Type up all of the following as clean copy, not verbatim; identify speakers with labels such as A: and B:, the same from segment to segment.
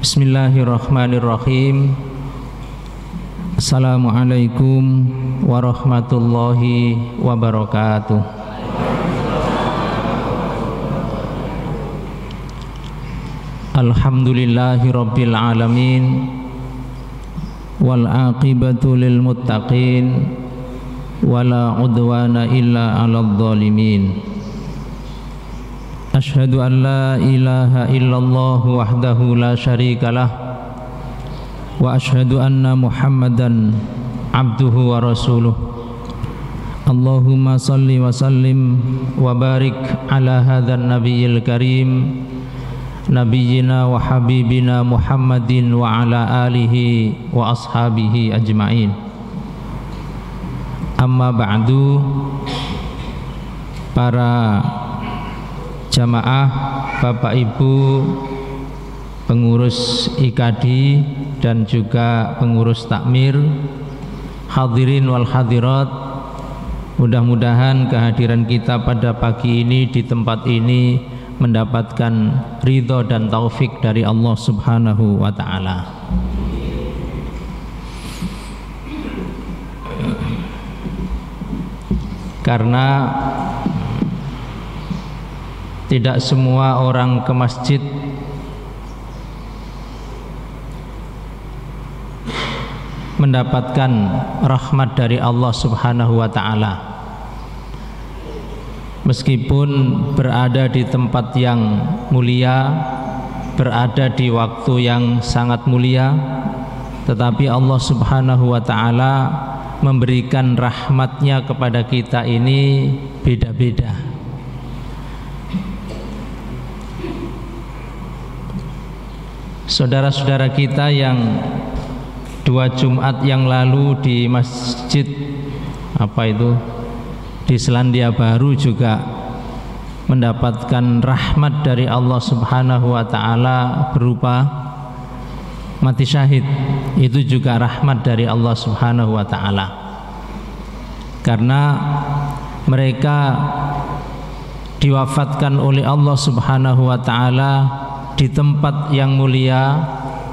A: Bismillahirrahmanirrahim. Assalamualaikum warahmatullahi wabarakatuh. Alhamdulillahi rabbil alamin, wal aqibatu lil muttaqin, wala udwana illa 'alal zalimin. Asyhadu an la ilaha illallah wahdahu la syarikalah, wa asyhadu anna Muhammadan abduhu wa rasuluh. Allahumma salli wa sallim wa barik ala hadzal nabiyil karim, nabiyyina wa habibina Muhammadin wa ala alihi wa ashabihi ajma'in. Amma ba'du. Para jamaah, Bapak Ibu pengurus IKD dan juga pengurus takmir, hadirin wal hadirat, mudah-mudahan kehadiran kita pada pagi ini di tempat ini mendapatkan ridho dan taufik dari Allah Subhanahu wa ta'ala. Karena tidak semua orang ke masjid mendapatkan rahmat dari Allah Subhanahu wa ta'ala. Meskipun berada di tempat yang mulia, berada di waktu yang sangat mulia, tetapi Allah Subhanahu wa ta'ala memberikan rahmatnya kepada kita ini beda-beda. Saudara-saudara kita yang 2 Jumat yang lalu di masjid di Selandia Baru juga mendapatkan rahmat dari Allah Subhanahu wa ta'ala berupa mati syahid. Itu juga rahmat dari Allah Subhanahu wa ta'ala, karena mereka diwafatkan oleh Allah Subhanahu wa ta'ala di tempat yang mulia,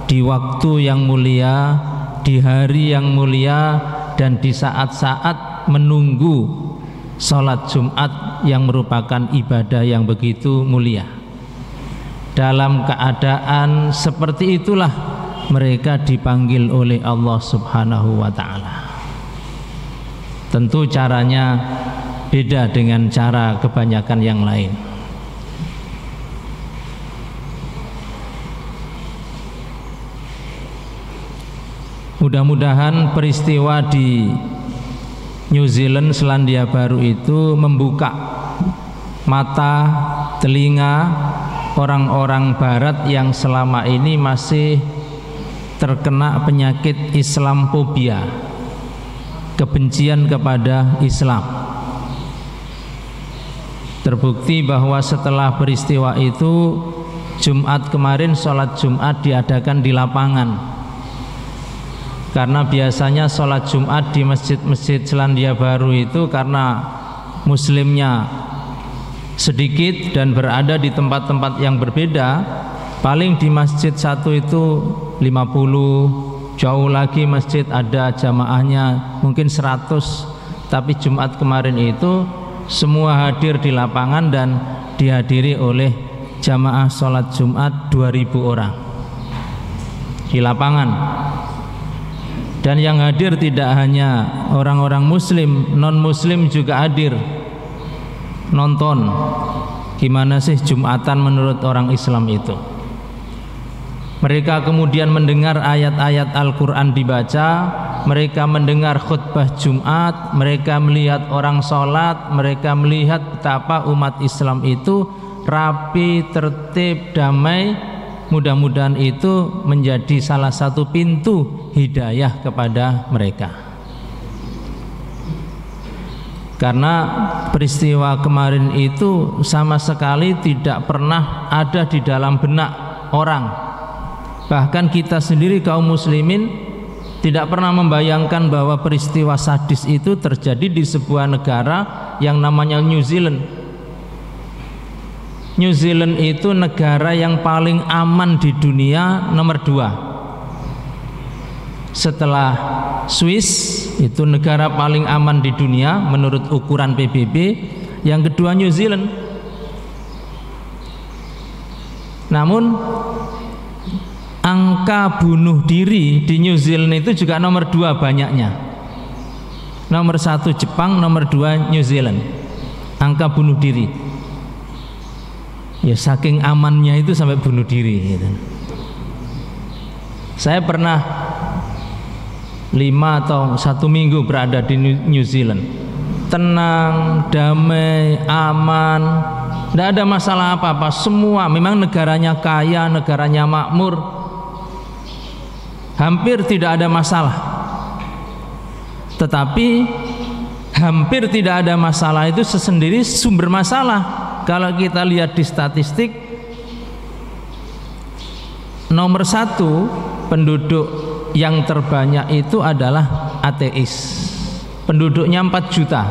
A: di waktu yang mulia, di hari yang mulia, dan di saat-saat menunggu sholat Jumat yang merupakan ibadah yang begitu mulia. Dalam keadaan seperti itulah mereka dipanggil oleh Allah Subhanahu wa ta'ala. Tentu caranya beda dengan cara kebanyakan yang lain. Mudah-mudahan peristiwa di New Zealand, Selandia Baru itu membuka mata, telinga orang-orang barat yang selama ini masih terkena penyakit Islamophobia, kebencian kepada Islam. Terbukti bahwa setelah peristiwa itu, Jumat kemarin sholat Jumat diadakan di lapangan. Karena biasanya sholat Jumat di masjid-masjid Selandia Baru itu karena muslimnya sedikit dan berada di tempat-tempat yang berbeda, paling di masjid satu itu 50, jauh lagi masjid ada jamaahnya mungkin 100. Tapi Jumat kemarin itu semua hadir di lapangan dan dihadiri oleh jamaah sholat Jumat 2000 orang di lapangan. Dan yang hadir tidak hanya orang-orang muslim, non-muslim juga hadir nonton gimana sih Jumatan menurut orang Islam itu. Mereka kemudian mendengar ayat-ayat Al-Quran dibaca, mereka mendengar khutbah Jumat, mereka melihat orang sholat, mereka melihat betapa umat Islam itu rapi, tertib, damai. Mudah-mudahan itu menjadi salah satu pintu hidayah kepada mereka. Karena peristiwa kemarin itu sama sekali tidak pernah ada di dalam benak orang. Bahkan kita sendiri kaum muslimin tidak pernah membayangkan bahwa peristiwa sadis itu terjadi di sebuah negara yang namanya New Zealand. New Zealand itu negara yang paling aman di dunia nomor 2 setelah Swiss. Itu negara paling aman di dunia menurut ukuran PBB. Yang kedua New Zealand. Namun angka bunuh diri di New Zealand itu juga nomor 2 banyaknya. Nomor 1 Jepang, nomor 2 New Zealand. Angka bunuh diri. Ya saking amannya itu sampai bunuh diri gitu. Saya pernah 5 atau 1 minggu berada di New Zealand. Tenang, damai, aman, tidak ada masalah apa-apa. Semua memang negaranya kaya, negaranya makmur, hampir tidak ada masalah. Tetapi hampir tidak ada masalah itu sesendiri sumber masalah. Kalau kita lihat di statistik, nomor 1 penduduk yang terbanyak itu adalah ateis. Penduduknya 4 juta,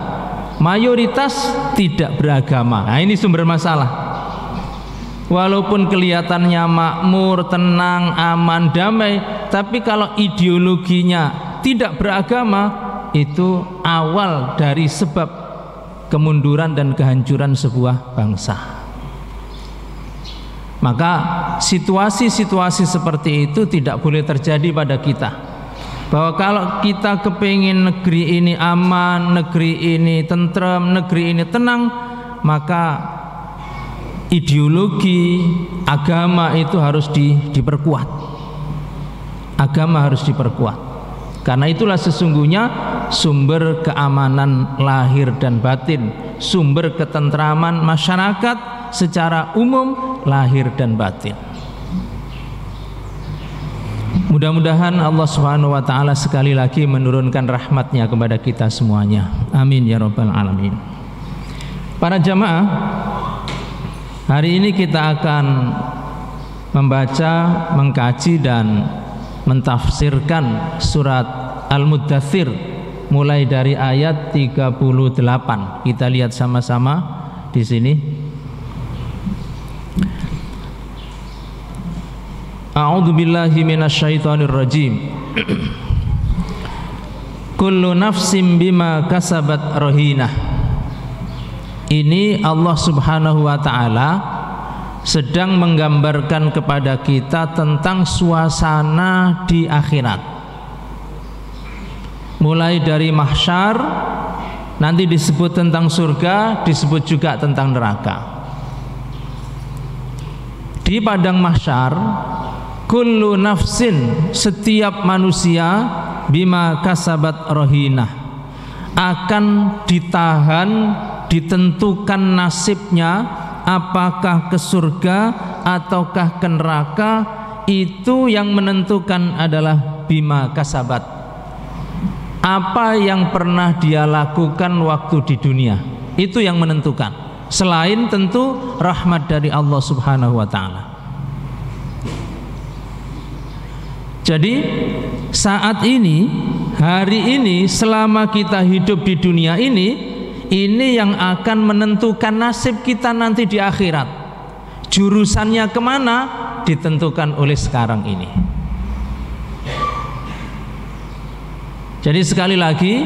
A: mayoritas tidak beragama. Nah, ini sumber masalah. Walaupun kelihatannya makmur, tenang, aman, damai, tapi kalau ideologinya tidak beragama, itu awal dari sebab kemunduran dan kehancuran sebuah bangsa. Maka situasi-situasi seperti itu tidak boleh terjadi pada kita. Bahwa kalau kita kepingin negeri ini aman, negeri ini tentrem, negeri ini tenang, maka ideologi agama itu harus diperkuat. Agama harus diperkuat. Karena itulah sesungguhnya sumber keamanan lahir dan batin, sumber ketentraman masyarakat secara umum lahir dan batin. Mudah-mudahan Allah Subhanahu wa ta'ala sekali lagi menurunkan rahmatnya kepada kita semuanya. Amin ya rabbal alamin. Para jamaah, hari ini kita akan membaca, mengkaji dan mentafsirkan surat Al-Muddathir mulai dari ayat 38. Kita lihat sama-sama di sini. A'udzu billahi minasyaitonir rajim. Kullu nafsin bima kasabat rahinah. Ini Allah Subhanahu wa ta'ala sedang menggambarkan kepada kita tentang suasana di akhirat. Mulai dari mahsyar, nanti disebut tentang surga, disebut juga tentang neraka. Di padang mahsyar, kullu nafsin, setiap manusia, bima kasabat rohinah, akan ditahan, ditentukan nasibnya, apakah ke surga ataukah ke neraka. Itu yang menentukan adalah bima kasabat, apa yang pernah dia lakukan waktu di dunia. Itu yang menentukan, selain tentu rahmat dari Allah Subhanahu wa ta'ala. Jadi saat ini, hari ini, selama kita hidup di dunia ini yang akan menentukan nasib kita nanti di akhirat. Jurusannya kemana ditentukan oleh sekarang ini. Jadi sekali lagi,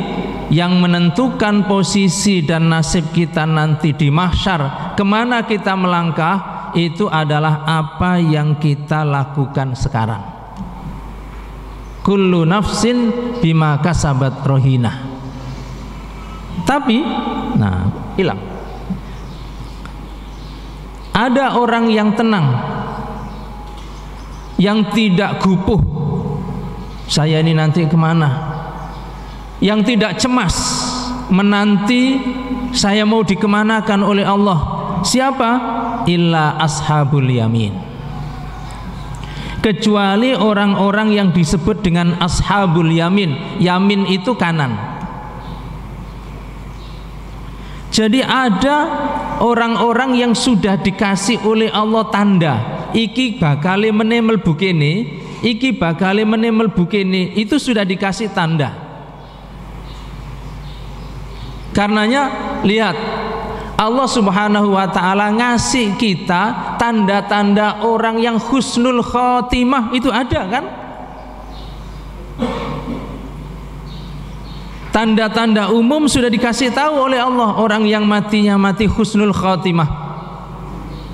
A: yang menentukan posisi dan nasib kita nanti di mahsyar, kemana kita melangkah, itu adalah apa yang kita lakukan sekarang. Kullu nafsin bima kasabat rohinah. Tapi, hilang. Ada orang yang tenang, yang tidak gupuh, saya ini nanti kemana, yang tidak cemas menanti saya mau dikemanakan oleh Allah. Siapa? Illa ashabul yamin. Kecuali orang-orang yang disebut dengan ashabul yamin. Yamin itu kanan. Jadi ada orang-orang yang sudah dikasih oleh Allah tanda, iki bakale meneh mlebu kene, iki bakale meneh mlebu kene, itu sudah dikasih tanda. Karenanya lihat, Allah Subhanahu wa ta'ala ngasih kita tanda-tanda orang yang husnul khotimah, itu ada kan? Tanda-tanda umum sudah dikasih tahu oleh Allah, orang yang matinya mati husnul khotimah.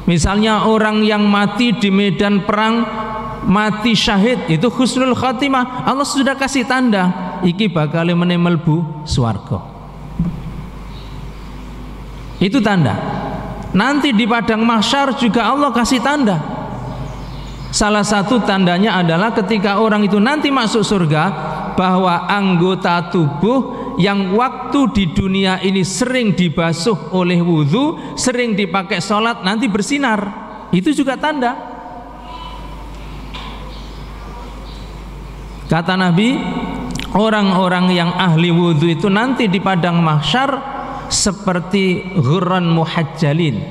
A: Misalnya orang yang mati di medan perang, mati syahid, itu husnul khotimah. Allah sudah kasih tanda, iki bakal menemelbu swarga. Itu tanda. Nanti di padang mahsyar juga Allah kasih tanda. Salah satu tandanya adalah ketika orang itu nanti masuk surga, bahwa anggota tubuh yang waktu di dunia ini sering dibasuh oleh wudhu, sering dipakai sholat, nanti bersinar. Itu juga tanda. Kata Nabi, orang-orang yang ahli wudhu itu nanti di padang mahsyar seperti ghurran muhajjalin,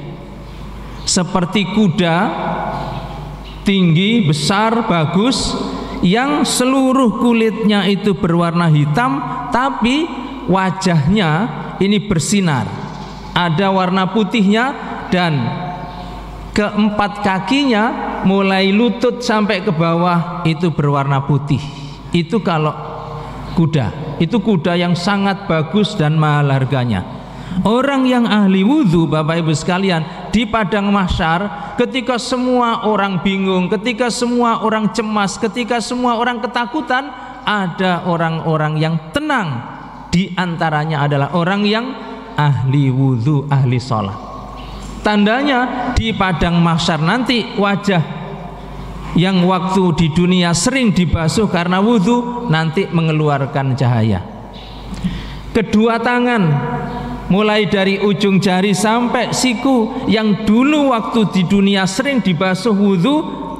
A: seperti kuda tinggi, besar, bagus, yang seluruh kulitnya itu berwarna hitam, tapi wajahnya ini bersinar, ada warna putihnya, dan keempat kakinya mulai lutut sampai ke bawah itu berwarna putih. Itu kalau kuda, itu kuda yang sangat bagus dan mahal harganya. Orang yang ahli wudhu, Bapak Ibu sekalian, di padang mahsyar, ketika semua orang bingung, ketika semua orang cemas, ketika semua orang ketakutan, ada orang-orang yang tenang. Di antaranya adalah orang yang ahli wudhu, ahli sholat. Tandanya di padang mahsyar nanti wajah yang waktu di dunia sering dibasuh karena wudhu nanti mengeluarkan cahaya. Kedua tangan, mulai dari ujung jari sampai siku, yang dulu waktu di dunia sering dibasuh wudhu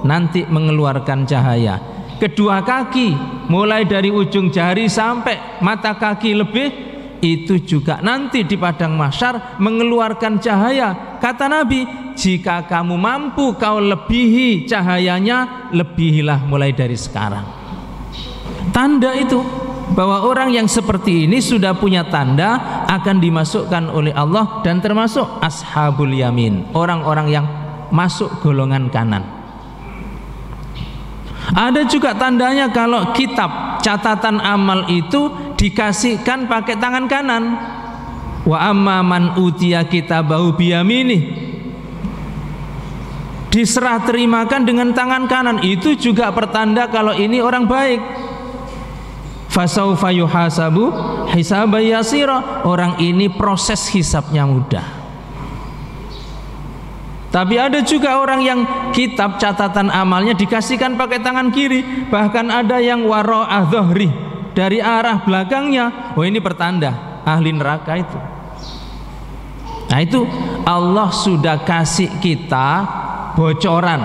A: nanti mengeluarkan cahaya. Kedua kaki, mulai dari ujung jari sampai mata kaki lebih, itu juga nanti di padang mahsyar mengeluarkan cahaya. Kata Nabi, jika kamu mampu kau lebihi cahayanya, lebihilah mulai dari sekarang. Tanda itu bahwa orang yang seperti ini sudah punya tanda akan dimasukkan oleh Allah, dan termasuk ashabul yamin, orang-orang yang masuk golongan kanan. Ada juga tandanya kalau kitab catatan amal itu dikasihkan pakai tangan kanan. Wa amma man utiya kitabahu biyaminih, diserah terimakan dengan tangan kanan, itu juga pertanda kalau ini orang baik. Fasaufa yuhasabu hisaban yasira, orang ini proses hisabnya mudah. Tapi ada juga orang yang kitab catatan amalnya dikasihkan pakai tangan kiri, bahkan ada yang wara'ah dhahri, dari arah belakangnya. Oh, ini pertanda ahli neraka itu. Nah, itu Allah sudah kasih kita bocoran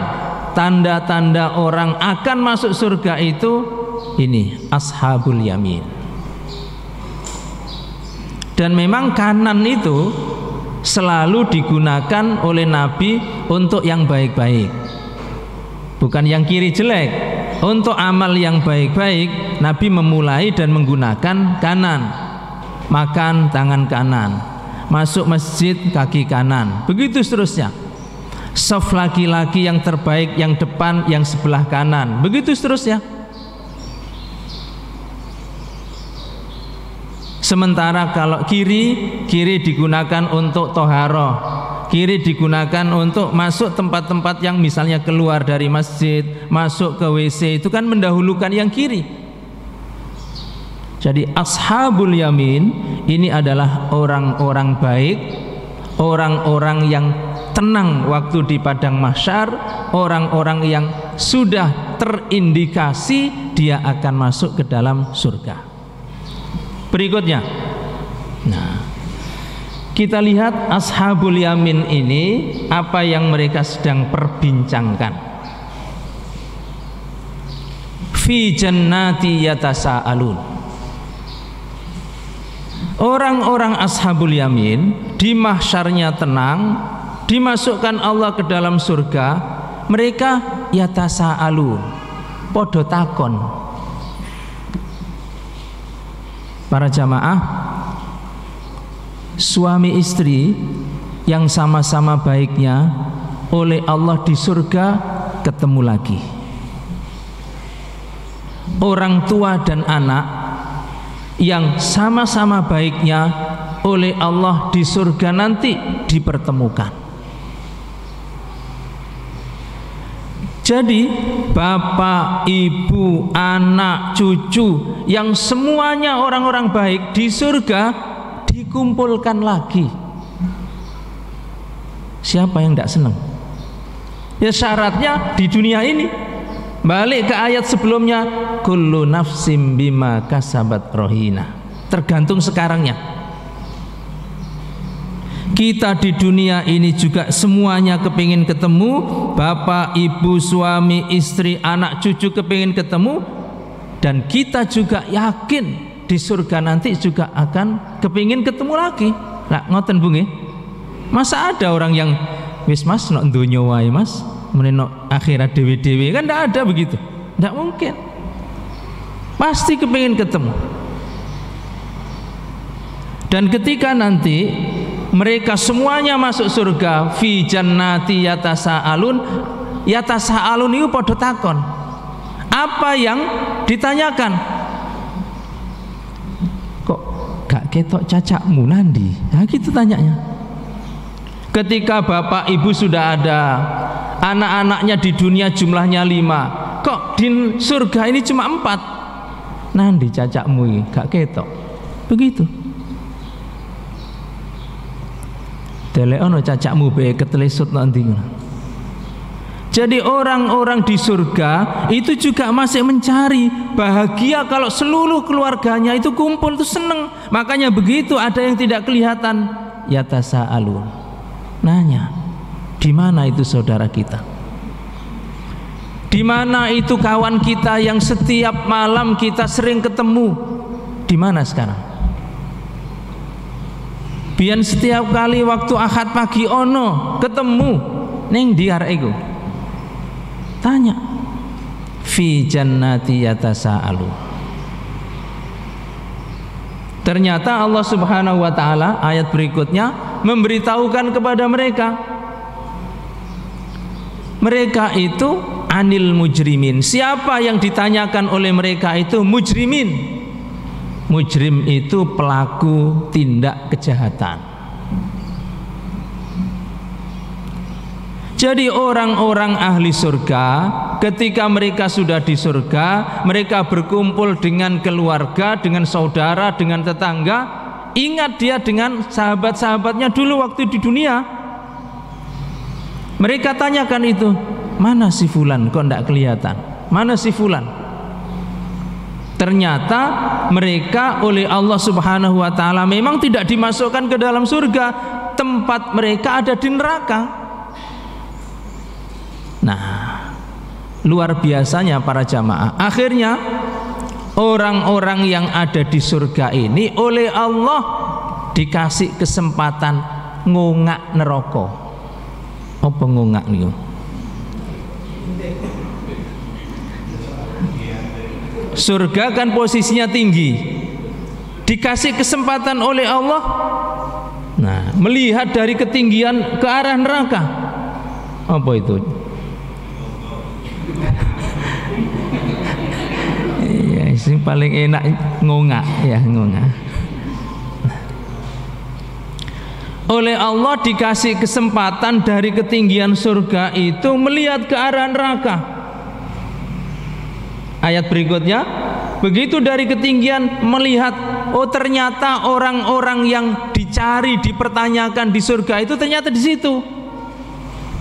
A: tanda-tanda orang akan masuk surga itu. Ini ashabul yamin. Dan memang kanan itu selalu digunakan oleh Nabi untuk yang baik-baik, bukan yang kiri jelek. Untuk amal yang baik-baik Nabi memulai dan menggunakan kanan. Makan tangan kanan, masuk masjid kaki kanan, begitu seterusnya. Saf laki-laki yang terbaik yang depan, yang sebelah kanan, begitu seterusnya. Sementara kalau kiri digunakan untuk toharoh, kiri digunakan untuk masuk tempat-tempat yang misalnya keluar dari masjid, masuk ke WC, itu kan mendahulukan yang kiri. Jadi ashabul yamin ini adalah orang-orang baik, orang-orang yang tenang waktu di padang mahsyar, orang-orang yang sudah terindikasi dia akan masuk ke dalam surga. Berikutnya, nah, kita lihat ashabul yamin ini apa yang mereka sedang perbincangkan. Fi jannati yatasaalun. Orang-orang ashabul yamin di mahsyarnya tenang, dimasukkan Allah ke dalam surga, mereka yatasaalun, podo takon. Para jamaah, suami istri yang sama-sama baiknya oleh Allah di surga ketemu lagi. Orang tua dan anak yang sama-sama baiknya oleh Allah di surga nanti dipertemukan. Jadi bapak, ibu, anak, cucu yang semuanya orang-orang baik di surga dikumpulkan lagi. Siapa yang tidak senang? Ya syaratnya di dunia ini. Balik ke ayat sebelumnya, kullu nafsim bima kasabat rohina. Tergantung sekarangnya. Kita di dunia ini juga semuanya kepingin ketemu, bapak, ibu, suami, istri, anak, cucu kepingin ketemu, dan kita juga yakin di surga nanti juga akan kepingin ketemu lagi. Nah, ngoten bungi. Masa ada orang yang wis mas nok donya wae mas, meneno akhirat dewe-dewe, kan tidak ada begitu, tidak mungkin. Pasti kepingin ketemu. Dan ketika nanti mereka semuanya masuk surga, fi jannati yatasaalun. Yatasaalun itu padha takon. Apa yang ditanyakan? Kok gak ketok cacakmu nandi? Nah gitu tanyanya. Ketika bapak ibu sudah ada, anak-anaknya di dunia jumlahnya 5, kok di surga ini cuma 4? Nandi cacakmu ini gak ketok. Begitu. Teleono cacakmu be ketelesut nanti. Jadi orang-orang di surga itu juga masih mencari bahagia kalau seluruh keluarganya itu kumpul, itu seneng. Makanya begitu ada yang tidak kelihatan, yatasaalun. Nanya, di mana itu saudara kita? Di mana itu kawan kita yang setiap malam kita sering ketemu? Di mana sekarang? Biar setiap kali waktu Ahad pagi ono ketemu ning ndi arek iku? Tanya. Fi jannati yatasaalu. Ternyata Allah Subhanahu wa taala ayat berikutnya memberitahukan kepada mereka itu anil mujrimin. Siapa yang ditanyakan oleh mereka itu? Mujrimin. Mujrim itu pelaku tindak kejahatan. Jadi orang-orang ahli surga ketika mereka sudah di surga, mereka berkumpul dengan keluarga, dengan saudara, dengan tetangga. Ingat dia dengan sahabat-sahabatnya dulu waktu di dunia. Mereka tanyakan itu, mana si fulan kok tidak kelihatan? Mana si fulan? Ternyata mereka oleh Allah Subhanahu wa taala memang tidak dimasukkan ke dalam surga. Tempat mereka ada di neraka. Nah, luar biasanya para jamaah. Akhirnya orang-orang yang ada di surga ini oleh Allah dikasih kesempatan ngongak neraka. Apa ngongak niku? Surga kan posisinya tinggi, dikasih kesempatan oleh Allah, nah melihat dari ketinggian ke arah neraka. Apa itu? Iya, yang paling enak ngongak ya, ngongak. Oleh Allah dikasih kesempatan dari ketinggian surga itu melihat ke arah neraka. Ayat berikutnya, begitu dari ketinggian melihat, oh ternyata orang-orang yang dicari, dipertanyakan di surga itu ternyata di situ.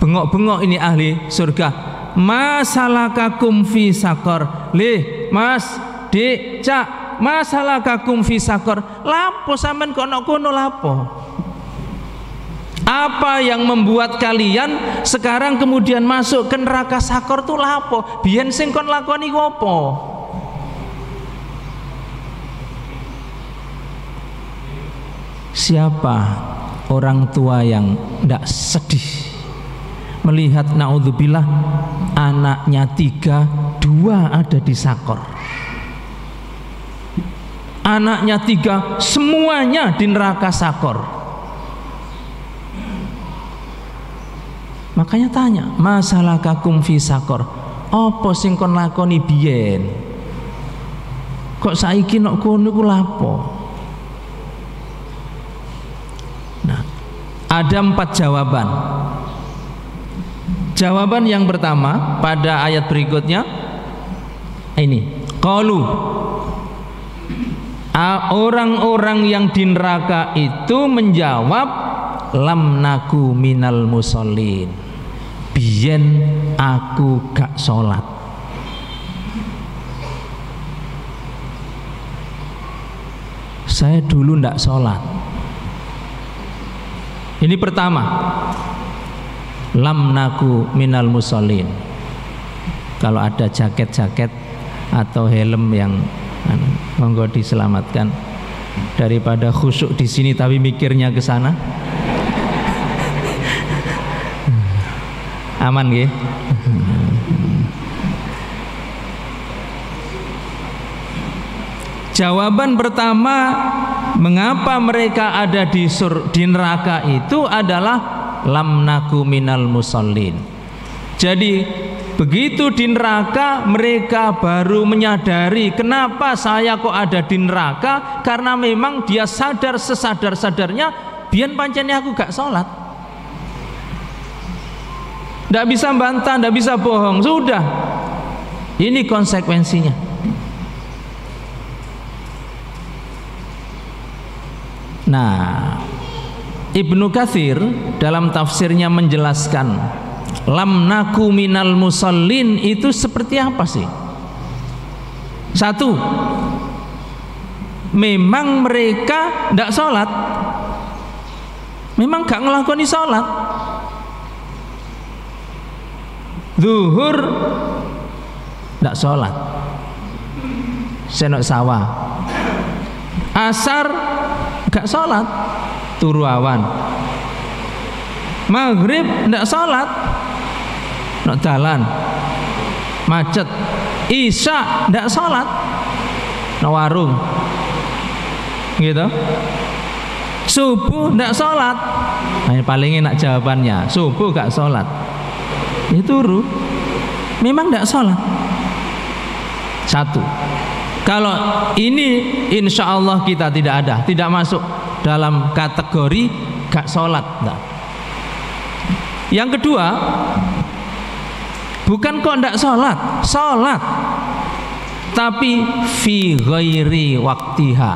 A: Bengok-bengok ini ahli surga. Masalakakum fi sakor. Lih, Mas, Dik, Cak, masalakakum fi sakor. Lapo sampean kok nok kono lapo? Apa yang membuat kalian sekarang kemudian masuk ke neraka sakor tuh lapo? Biyen sing kon lakoni apa? Siapa orang tua yang tidak sedih melihat naudzubillah anaknya 3, 2 ada di sakor, anaknya 3 semuanya di neraka sakor? Makanya tanya, masalah kakum fi sakor, apa sing kon lakoni biyen? Kok saiki nok kono iku lapo? Nah, ada 4 jawaban. Jawaban yang pertama pada ayat berikutnya ini, qalu, orang-orang yang di neraka itu menjawab, lam naku minal musallin, biyen aku gak sholat. Saya dulu ndak sholat. Ini pertama, lam naku minal musallin. Kalau ada jaket-jaket atau helm yang monggo diselamatkan daripada khusyuk di sini tapi mikirnya ke sana. Aman nggih? Jawaban pertama, mengapa mereka ada di neraka itu adalah lam naku minal musallin. Jadi begitu di neraka mereka baru menyadari kenapa saya kok ada di neraka, karena memang dia sadar sesadar-sadarnya biyen pancene aku gak sholat. Ndak bisa bantah, ndak bisa bohong, sudah. Ini konsekuensinya. Nah, Ibnu Katsir dalam tafsirnya menjelaskan lam naku minal musallin itu seperti apa sih? Satu, memang mereka tidak sholat, memang gak ngelakoni sholat. Zuhur tidak sholat, senok sawah. Asar gak sholat, turu awan. Maghrib tidak sholat, nak dalan macet. Isya tidak sholat, nak warung gitu. Subuh tidak sholat. Nah, paling enak jawabannya, subuh gak sholat, itu turu, memang tidak sholat. Satu, kalau ini insya Allah kita tidak ada, tidak masuk dalam kategori gak sholat. Enggak. Yang kedua, bukan kok tidak sholat, sholat, tapi fi ghairi waktiha,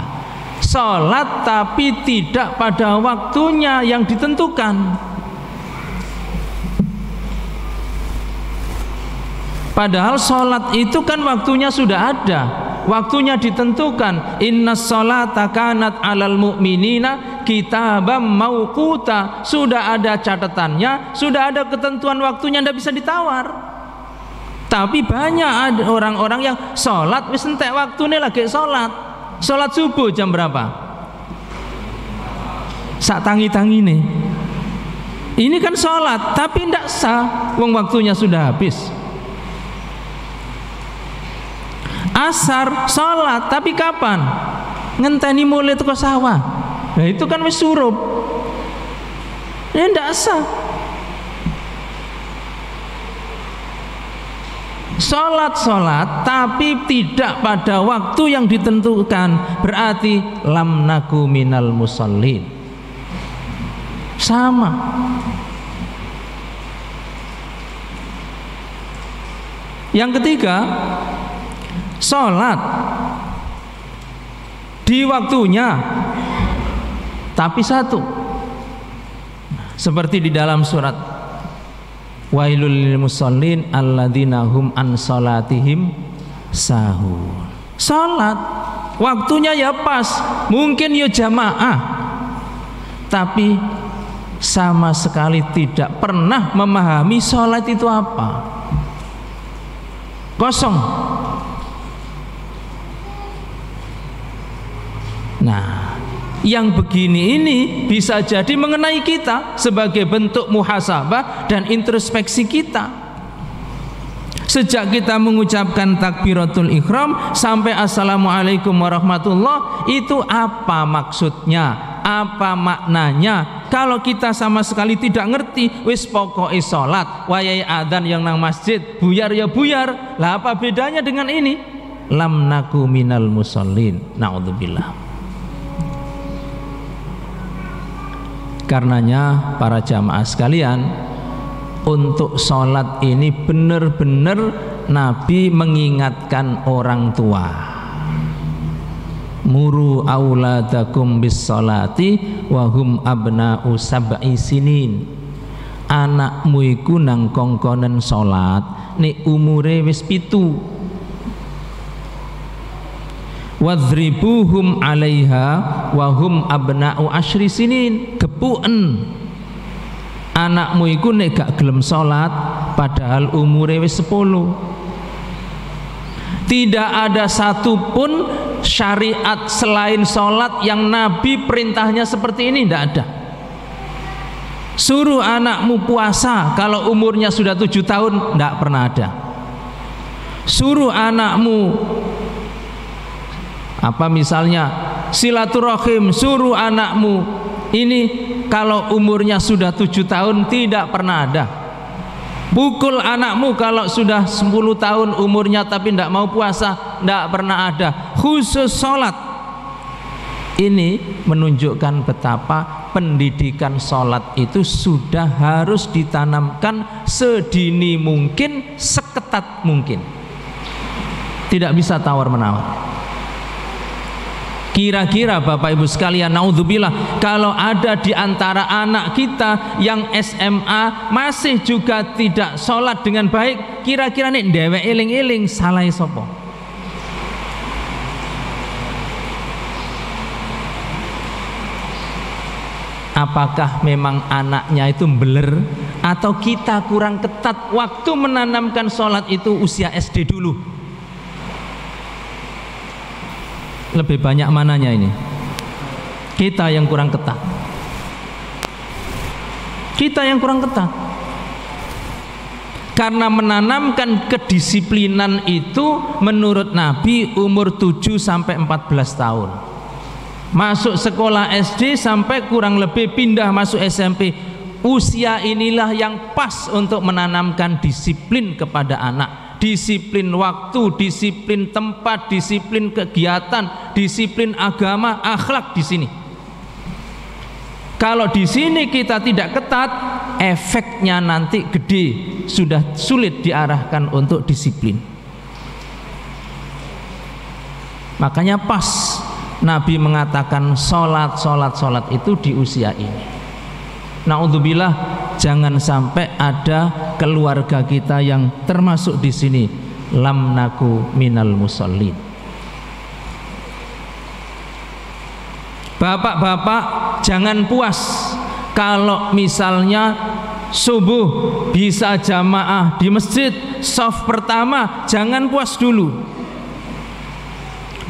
A: sholat tapi tidak pada waktunya yang ditentukan. Padahal sholat itu kan waktunya sudah ada, waktunya ditentukan. Innas sholata kanat alal mu'minina kitabam mauquta. Sudah ada catatannya, sudah ada ketentuan waktunya, tidak bisa ditawar. Tapi banyak ada orang-orang yang sholat wis entek waktune lagi sholat. Sholat subuh jam berapa? Sak tangi-tangine. Ini kan sholat tapi tidak sah, wong waktunya sudah habis. Asar sholat tapi kapan? Ngenteni mulai teko sawah. Nah itu kan wis surup. Ini ndak sah. Sholat tapi tidak pada waktu yang ditentukan, berarti lam naku minal musallin. Sama. Yang ketiga, sholat di waktunya tapi satu, seperti di dalam surat wailul lil musallin alladzina hum an sholatihim sahun. Sholat waktunya ya pas, mungkin ya jamaah, tapi sama sekali tidak pernah memahami sholat itu apa, kosong. Nah, yang begini ini bisa jadi mengenai kita sebagai bentuk muhasabah dan introspeksi kita. Sejak kita mengucapkan takbiratul ihram sampai assalamualaikum warahmatullah, itu apa maksudnya? Apa maknanya? Kalau kita sama sekali tidak ngerti, wis pokoke salat, wayahe adzan yang nang masjid, buyar ya buyar. Lah apa bedanya dengan ini? Lam naku minal musallin. Naudzubillah. Karenanya para jamaah sekalian, untuk sholat ini benar-benar Nabi mengingatkan orang tua. Muru auladakum bis sholati wahum abna'u sab'i sinin. Anakmu iku nang kongkonen sholat nek umure wis 7. Wadribuhum 'alaiha wahum abna'u asyri sinin. Gepuken anakmu iku nek gak gelem sholat padahal umure wis 10. Tidak ada satupun syariat selain sholat yang Nabi perintahnya seperti ini, tidak ada. Suruh anakmu puasa kalau umurnya sudah 7 tahun, tidak pernah ada. Suruh anakmu misalnya silaturahim, suruh anakmu ini kalau umurnya sudah 7 tahun, tidak pernah ada. Pukul anakmu kalau sudah 10 tahun umurnya tapi tidak mau puasa, tidak pernah ada. Khusus sholat. Ini menunjukkan betapa pendidikan sholat itu sudah harus ditanamkan sedini mungkin, seketat mungkin. Tidak bisa tawar-menawar. Kira-kira Bapak Ibu sekalian, naudzubillah, kalau ada di antara anak kita yang SMA masih juga tidak sholat dengan baik, kira-kira nih dhewek eling-eling salah sapa? Apakah memang anaknya itu beler atau kita kurang ketat waktu menanamkan sholat itu usia SD dulu? Lebih banyak mananya ini? Kita yang kurang ketat. Kita yang kurang ketat. Karena menanamkan kedisiplinan itu menurut Nabi umur 7 sampai 14 tahun. Masuk sekolah SD sampai kurang lebih pindah masuk SMP. Usia inilah yang pas untuk menanamkan disiplin kepada anak. Disiplin waktu, disiplin tempat, disiplin kegiatan, disiplin agama, akhlak di sini. Kalau di sini kita tidak ketat, efeknya nanti gede, sudah sulit diarahkan untuk disiplin. Makanya pas Nabi mengatakan sholat itu di usia ini. Naudzubillah, jangan sampai ada keluarga kita yang termasuk di sini lam naku minal musallin. Bapak-bapak jangan puas kalau misalnya subuh bisa jamaah di masjid shaf pertama, jangan puas dulu.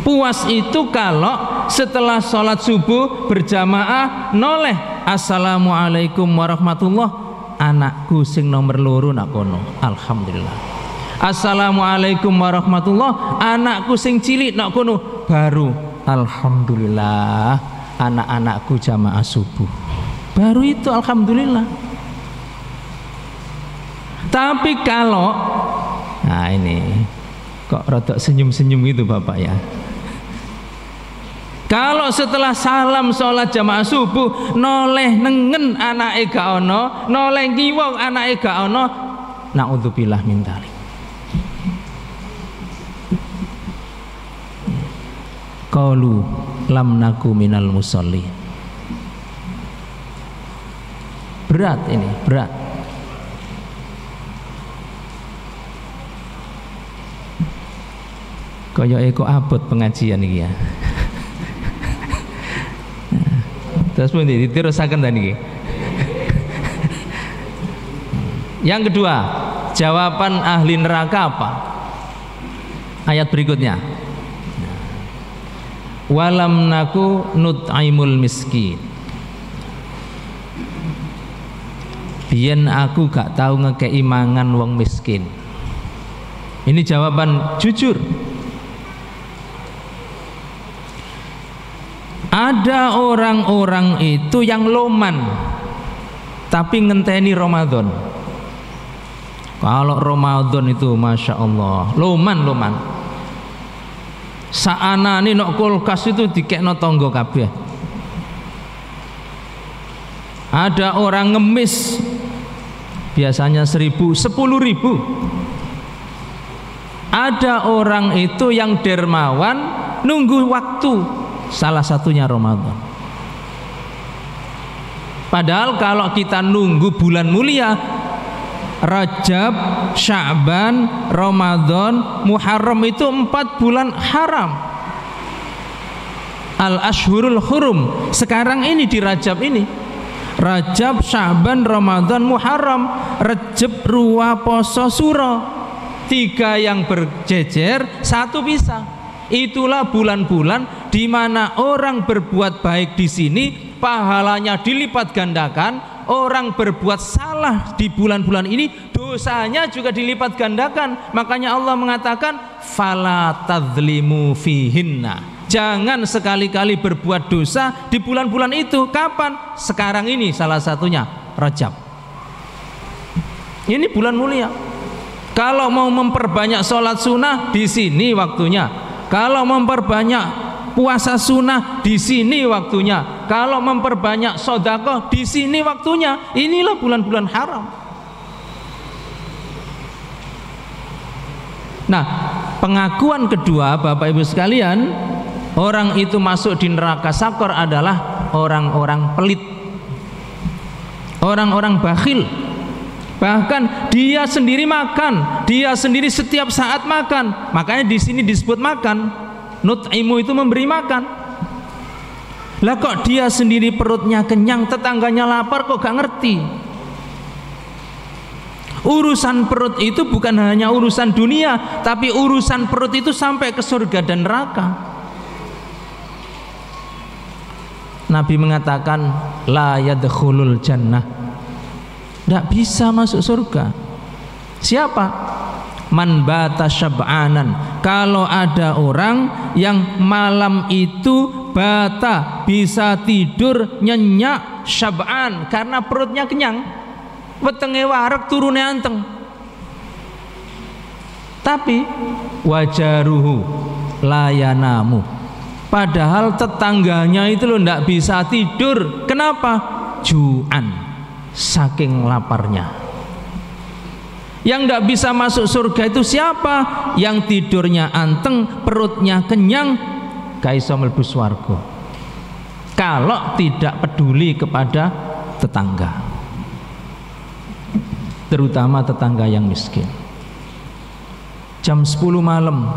A: Puas itu kalau setelah sholat subuh berjamaah noleh assalamualaikum warahmatullah, anakku sing nomor loro nak kono, alhamdulillah. Assalamualaikum warahmatullah, anakku sing cilik nak kono, baru alhamdulillah anak-anakku jamaah subuh, baru itu alhamdulillah. Tapi kalau ini kok rodok senyum-senyum gitu Bapak ya. Kalau setelah salam sholat jamaah subuh noleh nengen anake gak ono, noleh ngiwong anake gak ono, naudzubillah min dzalik. Qalu lam naku minal musallin. Berat ini, berat. Koyoke kok abot pengajian iki ya. Terus pun diterusaken tadi niki. Yang kedua, jawaban ahli neraka apa? Ayat berikutnya. Walam naku nut'aimul miskin. Biyen aku gak tahu ngekei mangan wong miskin. Ini jawaban jujur. Ada orang-orang itu yang loman tapi ngenteni Ramadan. Kalau Ramadan itu Masya Allah loman saanane nok kulkas itu dikekno tonggo kabeh. Ada orang ngemis biasanya 1.000, 10.000. Ada orang itu yang dermawan nunggu waktu, salah satunya Ramadan. Padahal kalau kita nunggu bulan mulia Rajab, Sya'ban, Ramadan, Muharram itu 4 bulan haram. Al-Ashhurul Hurum. Sekarang ini di Rajab ini. Rajab, Sya'ban, Ramadan, Muharram. Rejab, Ruwa, Poso, Suro. 3 yang berjejer, 1 pisah. Itulah bulan-bulan di mana orang berbuat baik di sini pahalanya dilipat gandakan. Orang berbuat salah di bulan-bulan ini dosanya juga dilipat gandakan. Makanya Allah mengatakan fala tadzlimu fihinna. Jangan sekali-kali berbuat dosa di bulan-bulan itu. Kapan? Sekarang ini salah satunya Rajab. Ini bulan mulia. Kalau mau memperbanyak sholat sunnah di sini waktunya. Kalau memperbanyak puasa sunnah di sini waktunya. Kalau memperbanyak sedekah di sini waktunya. Inilah bulan-bulan haram. Nah, pengakuan kedua Bapak Ibu sekalian, orang itu masuk di neraka sakor adalah orang-orang pelit, orang-orang bakhil. Bahkan dia sendiri makan, dia sendiri setiap saat makan. Makanya di sini disebut makan. Nut'imu itu memberi makan. Lah kok dia sendiri perutnya kenyang, tetangganya lapar kok gak ngerti. Urusan perut itu bukan hanya urusan dunia, tapi urusan perut itu sampai ke surga dan neraka. Nabi mengatakan la yadkhulul jannah, tidak bisa masuk surga. Siapa? Man bata syab'anan. Kalau ada orang yang malam itu bata, bisa tidur nyenyak, syab'an karena perutnya kenyang, wetenge wareg turune anteng, tapi wajaruhu layanamu, padahal tetangganya itu loh ndak bisa tidur. Kenapa? Ju'an, saking laparnya. Yang tidak bisa masuk surga itu siapa? Yang tidurnya anteng, perutnya kenyang, kaiso mlebu swarga. Kalau tidak peduli kepada tetangga, terutama tetangga yang miskin. Jam 10 malam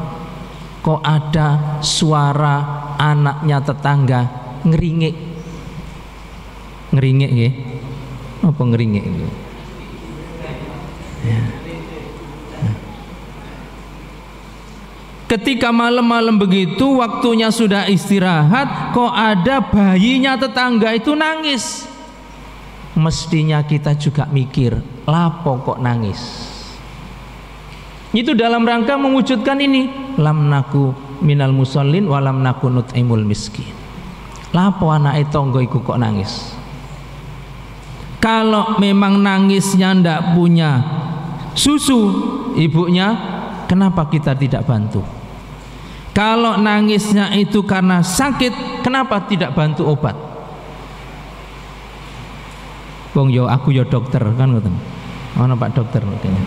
A: kok ada suara anaknya tetangga ngeringik. Ngeringik nggih? Apa ngeringik itu? Ya. Ketika malam-malam begitu waktunya sudah istirahat, kok ada bayinya tetangga itu nangis. Mestinya kita juga mikir, lapo kok nangis. Itu dalam rangka mewujudkan ini, lam naku minal musallin walam naku nut'imul miskin. Lapo anake tangga iku kok nangis. Kalau memang nangisnya ndak punya susu ibunya, kenapa kita tidak bantu? Kalau nangisnya itu karena sakit, kenapa tidak bantu obat? Wong yo aku yo dokter kan ngoten. Ana Pak dokter kayaknya.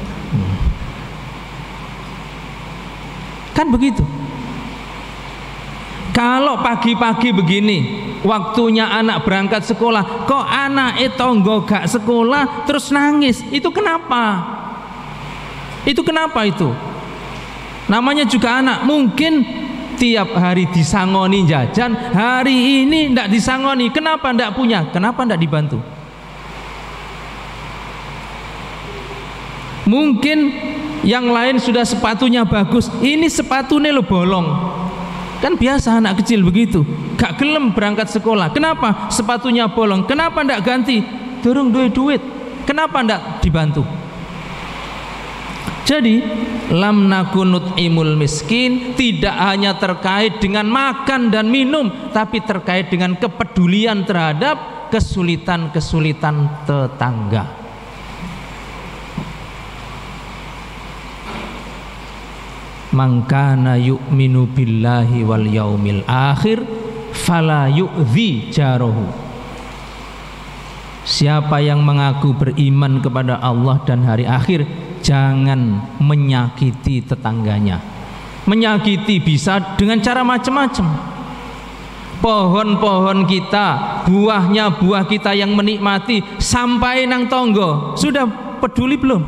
A: Kan begitu. Kalau pagi-pagi begini, waktunya anak berangkat sekolah, kok anak tonggo gak sekolah terus nangis, itu kenapa? Itu kenapa itu? Namanya juga anak, mungkin tiap hari disangoni jajan, hari ini ndak disangoni. Kenapa ndak punya? Kenapa ndak dibantu? Mungkin yang lain sudah sepatunya bagus, ini sepatunya lo bolong. Kan biasa anak kecil begitu, gak gelem berangkat sekolah. Kenapa? Sepatunya bolong. Kenapa ndak ganti? Durung duwe duit. Kenapa ndak dibantu? Jadi lam nakunut imul miskin tidak hanya terkait dengan makan dan minum, tapi terkait dengan kepedulian terhadap kesulitan-kesulitan tetangga. Man kana yu'minu billahi wal yaumil akhir fala yu'dhi jarahu. Siapa yang mengaku beriman kepada Allah dan hari akhir, jangan menyakiti tetangganya. Menyakiti bisa dengan cara macam-macam. Pohon-pohon kita, buahnya buah kita yang menikmati sampai nang tonggo, sudah peduli belum?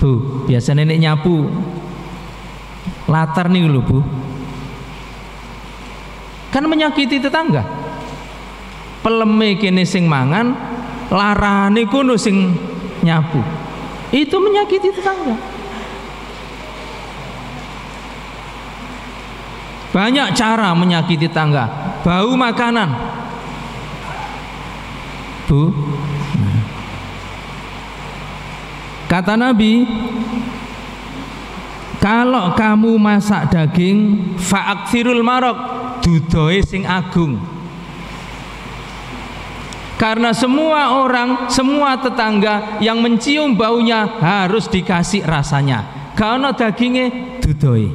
A: Bu, biasa nenek nyapu latar nih lho Bu, kan menyakiti tetangga. Peleme kene sing mangan, larane kono sing nyapu, itu menyakiti tetangga. Banyak cara menyakiti tetangga. Bau makanan, Bu, kata Nabi, kalau kamu masak daging, fa'akthirul marok, dudoe sing agung. Karena semua orang, semua tetangga yang mencium baunya harus dikasih rasanya. Kalau dagingnya dudoe.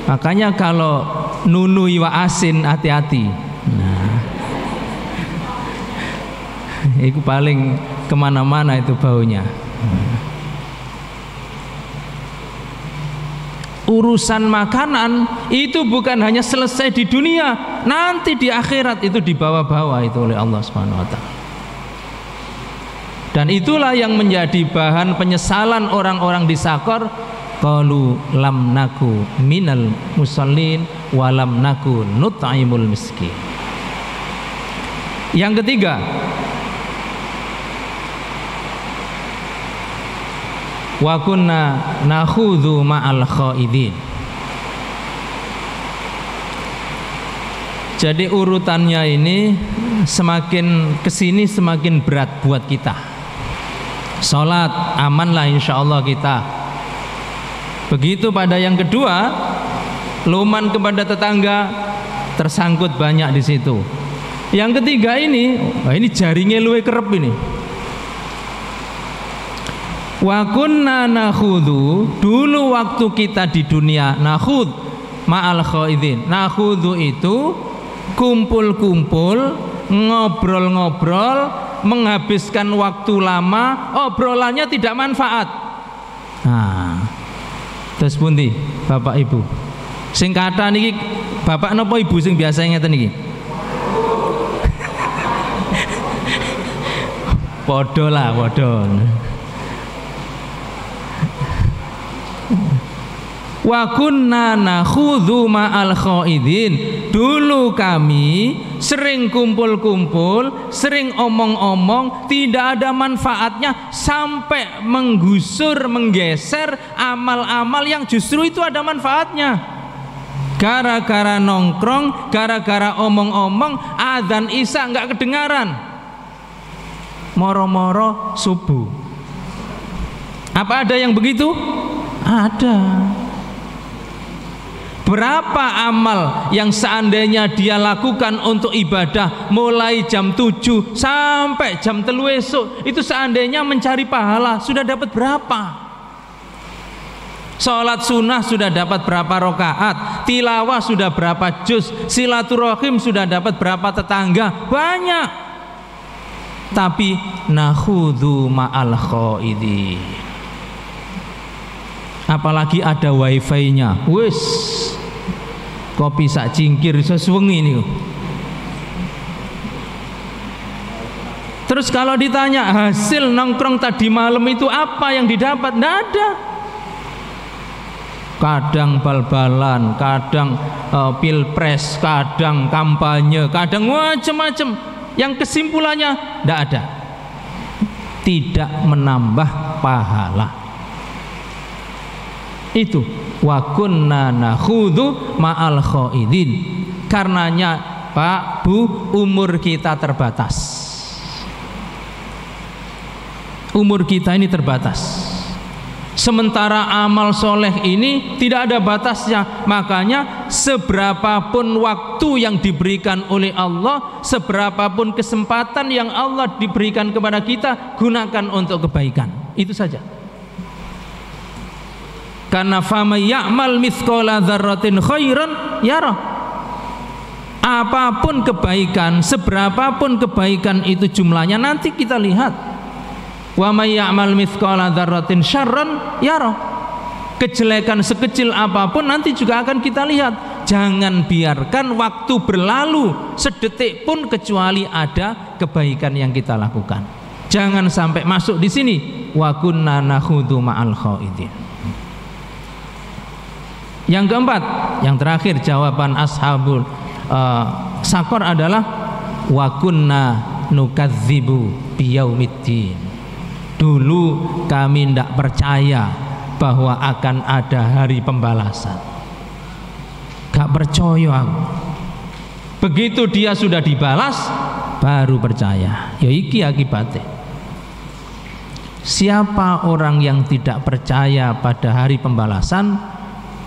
A: Makanya kalau nunu iwa asin, hati-hati. Nah, itu paling kemana-mana itu baunya. Urusan makanan itu bukan hanya selesai di dunia, nanti di akhirat itu dibawa-bawa itu oleh Allah Subhanahu wa taala. Dan itulah yang menjadi bahan penyesalan orang-orang di Sakor. Qalu lam naku minal musallin wa lam naku nut'imul miskin. Yang ketiga, wa kunna nakhudhu ma'al khaidin. Jadi urutannya ini semakin kesini semakin berat buat kita. Salat aman lah insyaallah kita. Begitu pada yang kedua, luman kepada tetangga tersangkut banyak di situ. Yang ketiga ini, ini jaringnya luwe kerep ini. Wa kunna nakhudhu, dulu waktu kita di dunia nakhud ma'al khaidin. Nakhudhu itu kumpul-kumpul, ngobrol-ngobrol, menghabiskan waktu lama, obrolannya tidak manfaat. Nah, terus pundi Bapak Ibu? Sing kata niki bapak napa ibu sing biasa ngeten niki? Podo lah, podo. Wa kunna nakhudhu ma'al khaidin. Dulu kami sering kumpul-kumpul, sering omong-omong, tidak ada manfaatnya, sampai menggusur, menggeser amal-amal yang justru itu ada manfaatnya. Gara-gara nongkrong, gara-gara omong-omong, adzan isya nggak kedengaran, moro-moro subuh. Apa ada yang begitu? Ada. Berapa amal yang seandainya dia lakukan untuk ibadah mulai jam 7 sampai jam 3 esok, itu seandainya mencari pahala sudah dapat berapa? Sholat sunnah sudah dapat berapa rakaat, tilawah sudah berapa juz, silaturahim sudah dapat berapa tetangga, banyak. Tapi nakhudhu ma'al khaidin, apalagi ada wifi-nya, wis kopi sak cingkir sesuwengi ini. Terus kalau ditanya hasil nongkrong tadi malam itu apa yang didapat, tidak ada. Kadang bal-balan, kadang pilpres, kadang kampanye, kadang macam-macam, yang kesimpulannya tidak ada, tidak menambah pahala. Itu wa kunna nakhudhu ma'al khaidin. Karenanya Pak, Bu, umur kita terbatas. Umur kita ini terbatas. Sementara amal soleh ini tidak ada batasnya. Makanya seberapapun waktu yang diberikan oleh Allah, seberapapun kesempatan yang Allah diberikan kepada kita, gunakan untuk kebaikan. Itu saja. Karena famay ya'mal mithqala dzarratin khairan yarah. Apapun kebaikan, seberapapun kebaikan itu jumlahnya, nanti kita lihat. Wa may ya'mal mithqala dzarratin syarran yarah. Kejelekan sekecil apapun nanti juga akan kita lihat. Jangan biarkan waktu berlalu sedetik pun kecuali ada kebaikan yang kita lakukan. Jangan sampai masuk di sini. Wa kunna nakhudu ma'al khaidin. Yang keempat, yang terakhir jawaban ashabul sakor adalah wa kunna nukadzibu biyaumiddin. Dulu kami tidak percaya bahwa akan ada hari pembalasan. Gak percaya aku. Begitu dia sudah dibalas, baru percaya. Ya iki akibatnya. Siapa orang yang tidak percaya pada hari pembalasan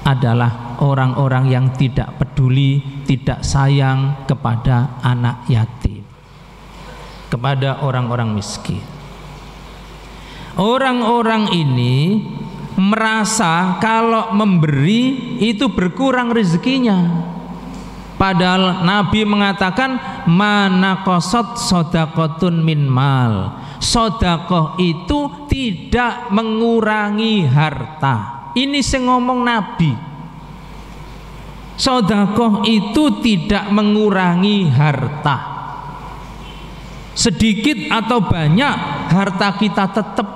A: adalah orang-orang yang tidak peduli, tidak sayang kepada anak yatim, kepada orang-orang miskin. Orang-orang ini merasa kalau memberi itu berkurang rezekinya. Padahal Nabi mengatakan manaqasat shadaqatun min mal. Sedekah itu tidak mengurangi harta. Ini sing ngomong Nabi. Sedekah itu tidak mengurangi harta. Sedikit atau banyak harta kita tetap.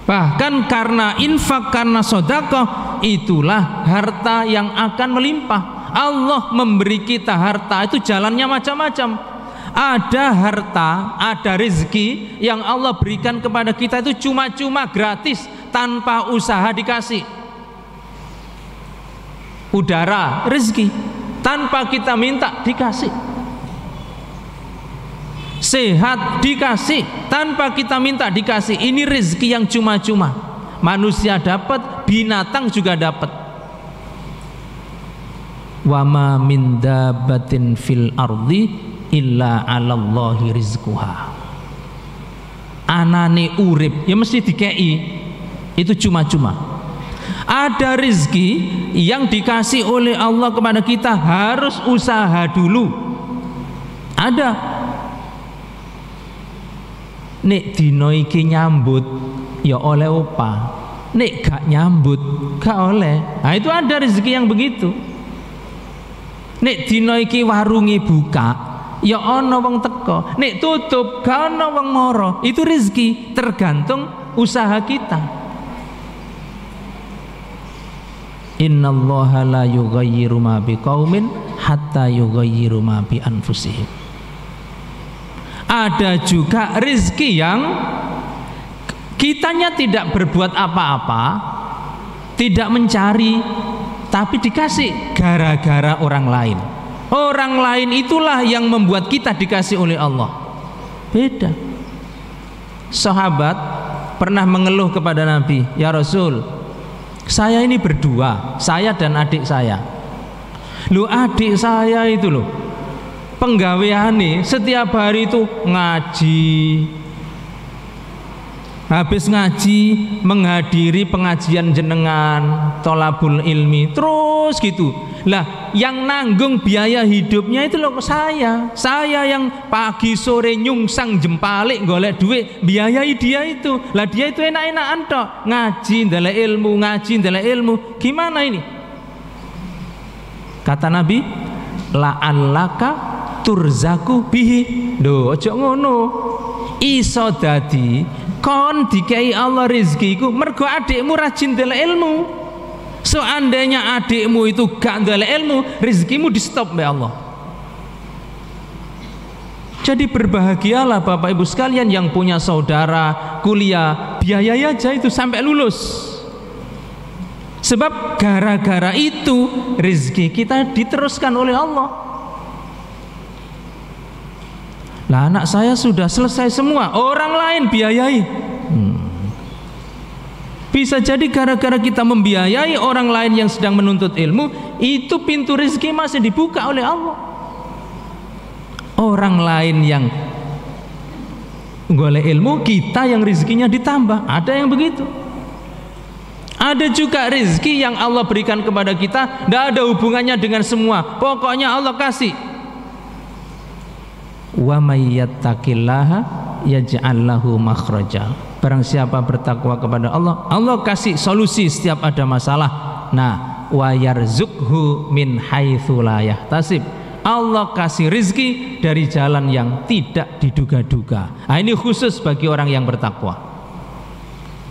A: Bahkan karena infak, karena sedekah, itulah harta yang akan melimpah. Allah memberi kita harta itu jalannya macam-macam. Ada harta, ada rezeki yang Allah berikan kepada kita itu cuma-cuma gratis, tanpa usaha dikasih. Udara, rezeki, tanpa kita minta dikasih. Sehat dikasih, tanpa kita minta dikasih. Ini rezeki yang cuma-cuma. Manusia dapat, binatang juga dapat. Wa ma min dabbatin fil ardi illa 'alallahi rizquha. Anane urip ya mesti dikei. Itu cuma-cuma. Ada rezeki yang dikasih oleh Allah kepada kita, harus usaha dulu. Ada. Nek dino iki nyambut ya oleh opah, nek gak nyambut gak oleh. Nah itu ada rezeki yang begitu. Nek dino iki warungi buka ya ana wong teko, nek tutup gak ana wong moro. Itu rezeki, tergantung usaha kita. Innallaha la yughayyiru ma biqaumin hatta yughayyiru ma bi anfusihim. Ada juga rezeki yang kitanya tidak berbuat apa-apa, tidak mencari, tapi dikasih gara-gara orang lain. Orang lain itulah yang membuat kita dikasih oleh Allah. Beda. Sahabat pernah mengeluh kepada Nabi, ya Rasul, saya ini berdua, saya dan adik saya. Loh, adik saya itu loh, penggaweane setiap hari itu ngaji, habis ngaji menghadiri pengajian jenengan, tolabul ilmi, terus gitu. Lah yang nanggung biaya hidupnya itu loh saya yang pagi sore nyungsang jempalik golek duit biayai dia itu. Lah dia itu enak-enakan tok, ngaji ndelok ilmu, ngaji ndelok ilmu. Gimana ini? Kata Nabi, la'allaka turzaku bihi. Lho aja ngono, iso dadi kon dikei Allah rezekiku mergo adikmu rajin ndelok ilmu. Seandainya adikmu itu gak ndelok ilmu, rezekimu di stop oleh Allah. Jadi berbahagialah Bapak Ibu sekalian yang punya saudara kuliah, biayai aja itu sampai lulus. Sebab gara-gara itu rezeki kita diteruskan oleh Allah. Lah anak saya sudah selesai semua, orang lain biayai. Bisa jadi gara-gara kita membiayai orang lain yang sedang menuntut ilmu, itu pintu rezeki masih dibuka oleh Allah. Orang lain yang golek ilmu, kita yang rezekinya ditambah. Ada yang begitu. Ada juga rezeki yang Allah berikan kepada kita, tidak ada hubungannya dengan semua, pokoknya Allah kasih. Wa may yattaqillaha yaj'al lahu makhraja. Barang siapa bertakwa kepada Allah, Allah kasih solusi setiap ada masalah. Nah, wa yarzuqhu min haitsu la yahtasib. Allah kasih rezeki dari jalan yang tidak diduga-duga. Nah, ini khusus bagi orang yang bertakwa.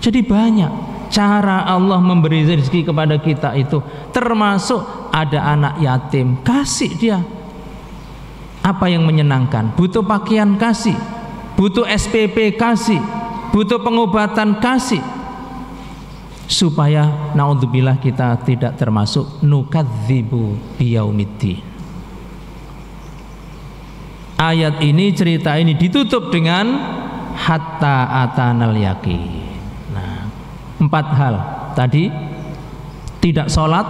A: Jadi banyak cara Allah memberi rezeki kepada kita itu, termasuk ada anak yatim, kasih dia apa yang menyenangkan. Butuh pakaian, kasih. Butuh SPP, kasih. Butuh pengobatan, kasih. Supaya naudzubillah kita tidak termasuk nukadzibu biyaumiddin. Ayat ini, cerita ini ditutup dengan hatta atanal yaqin. Nah, 4 hal tadi: tidak sholat,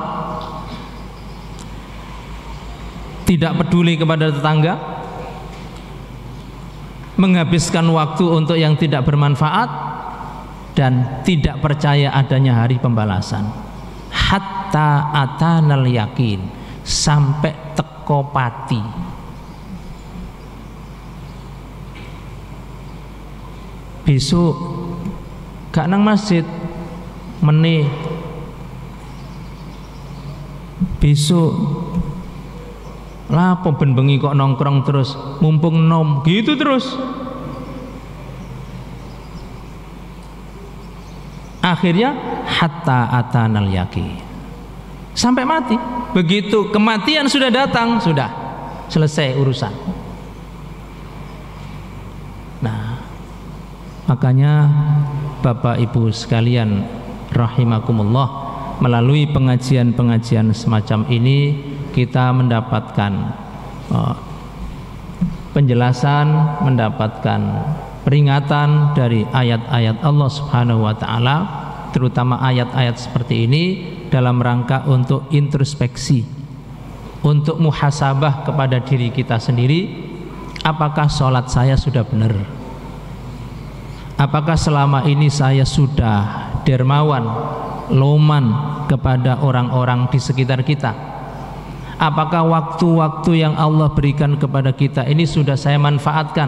A: tidak peduli kepada tetangga, menghabiskan waktu untuk yang tidak bermanfaat, dan tidak percaya adanya hari pembalasan. Hatta atanal yakin, sampai teko pati. Besok gak nang masjid, meneh besok lapo ben bengi kok nongkrong terus, mumpung nom gitu terus. Akhirnya hatta atanal yaqin, sampai mati. Begitu kematian sudah datang, sudah selesai urusan. Nah, makanya Bapak Ibu sekalian rahimakumullah, melalui pengajian-pengajian semacam ini kita mendapatkan penjelasan, mendapatkan peringatan dari ayat-ayat Allah Subhanahu wa taala, terutama ayat-ayat seperti ini dalam rangka untuk introspeksi, untuk muhasabah kepada diri kita sendiri. Apakah sholat saya sudah benar? Apakah selama ini saya sudah dermawan, loman kepada orang-orang di sekitar kita? Apakah waktu-waktu yang Allah berikan kepada kita ini sudah saya manfaatkan?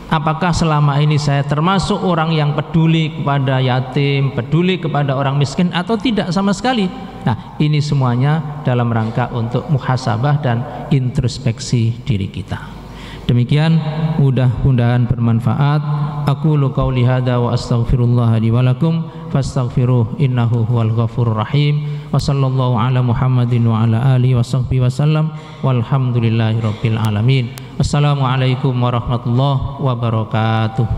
A: Apakah selama ini saya termasuk orang yang peduli kepada yatim, peduli kepada orang miskin, atau tidak sama sekali? Nah, ini semuanya dalam rangka untuk muhasabah dan introspeksi diri kita. Demikian, mudah-mudahan bermanfaat. Aqulu qauli hadza wa astaghfirullah li wa lakum fastaghfiruh innahu huwal ghafurur rahim. Wa sallallahu ala Muhammadin wa ala alihi wa sahbihi wasallam walhamdulillahi rabbil alamin. Wassalamualaikum warahmatullahi wabarakatuh.